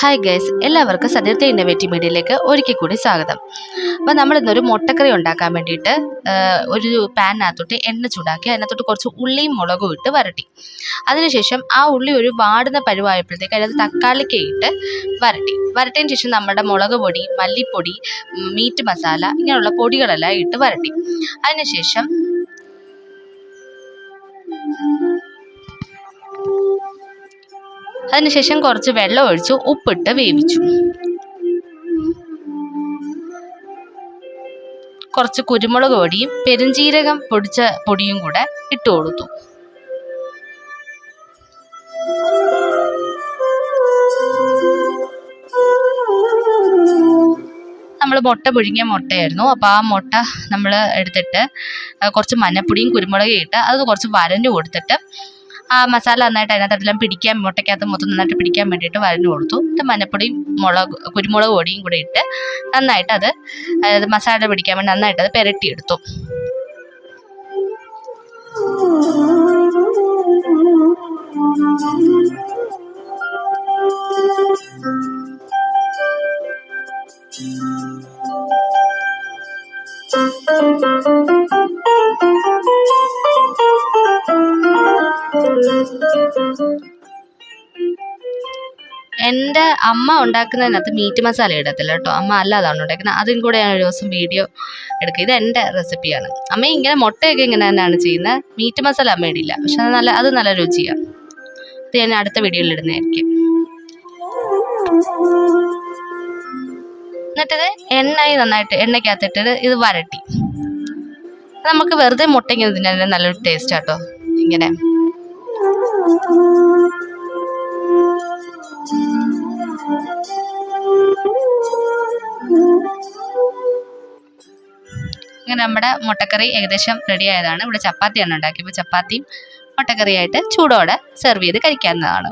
Hi guys, എല്ലാവർക്കും സതീർത്ഥ innovative മീഡിയയിലേക്ക് ഒരിക്കൽ കൂടി സ്വാഗതം. അപ്പോൾ നമ്മളിന്നൊരു മുട്ടക്കറി ഉണ്ടാക്കാൻ വേണ്ടിയിട്ട് ഒരു പാനിനകത്തോട്ട് എണ്ണ ചൂടാക്കി അതിനകത്തോട്ട് കുറച്ച് ഉള്ളിയും മുളകും ഇട്ട് വരട്ടി. അതിനുശേഷം ആ ഉള്ളി ഒരു വാടുന്ന പരുവായപ്പോഴത്തേക്ക് അതിനകത്ത് തക്കാളിക്ക ഇട്ട് വരട്ടിയതിന് ശേഷം നമ്മുടെ മുളക് പൊടി, മല്ലിപ്പൊടി, മീറ്റ് മസാല ഇങ്ങനെയുള്ള പൊടികളെല്ലാം ഇട്ട് വരട്ടി. അതിനുശേഷം കുറച്ച് വെള്ളം ഒഴിച്ച് ഉപ്പിട്ട് വേവിച്ചു. കുറച്ച് കുരുമുളക് പൊടിയും പെരുംജീരകം പൊടിച്ച പൊടിയും കൂടെ ഇട്ട് കൊടുത്തു. നമ്മൾ മുട്ട പുഴുങ്ങിയ മുട്ടയായിരുന്നു. അപ്പോൾ ആ മുട്ട നമ്മൾ എടുത്തിട്ട് കുറച്ച് മഞ്ഞപ്പൊടിയും കുരുമുളകും ഇട്ട് അത് കുറച്ച് വരഞ്ഞു കൊടുത്തിട്ട് ആ മസാല നന്നായിട്ട് അതിനകത്തെല്ലാം പിടിക്കാൻ, മുട്ടയ്ക്കകത്ത് മൊത്തം നന്നായിട്ട് പിടിക്കാൻ വേണ്ടിയിട്ട് വരഞ്ഞു കൊടുത്തു. എന്നിട്ട് മഞ്ഞപ്പൊടിയും കുരുമുളക് പൊടിയും കൂടെ ഇട്ട് നന്നായിട്ട് അത് മസാല പിടിക്കാൻ വേണ്ടി നന്നായിട്ട് അത് പുരട്ടിയെടുത്തു. എൻ്റെ അമ്മ ഉണ്ടാക്കുന്നതിനകത്ത് മീറ്റ് മസാല ഇടത്തില്ല കേട്ടോ. അമ്മ അല്ലാതാണ് ഉണ്ടാക്കുന്നത്. അതും കൂടെ ഞാൻ ഒരു ദിവസം വീഡിയോ എടുക്കുക. ഇത് എൻ്റെ റെസിപ്പിയാണ്. അമ്മ ഇങ്ങനെ മുട്ടയൊക്കെ ഇങ്ങനെ തന്നെയാണ് ചെയ്യുന്നത്. മീറ്റ് മസാല അമ്മ ഇടില്ല, പക്ഷെ അത് നല്ല രുചിയാണ്. ഇത് ഞാൻ അടുത്ത വീഡിയോയിൽ ഇടുന്നതായിരിക്കും. എന്നിട്ടിത് എണ്ണയ്ക്കകത്തിട്ട് ഇത് വരട്ടി. നമുക്ക് വെറുതെ മുട്ട ഇങ്ങനെ തിന്നാൻ നല്ലൊരു ടേസ്റ്റ് ആട്ടോ. ഇങ്ങനെ നമ്മുടെ മുട്ടക്കറി ഏകദേശം റെഡി ആയതാണ്. ഇവിടെ ചപ്പാത്തിയാണ് ഉണ്ടാക്കിയത്. അപ്പോൾ ചപ്പാത്തിയും മുട്ടക്കറിയായിട്ട് ചൂടോടെ സെർവ് ചെയ്ത് കഴിക്കാവുന്നതാണ്.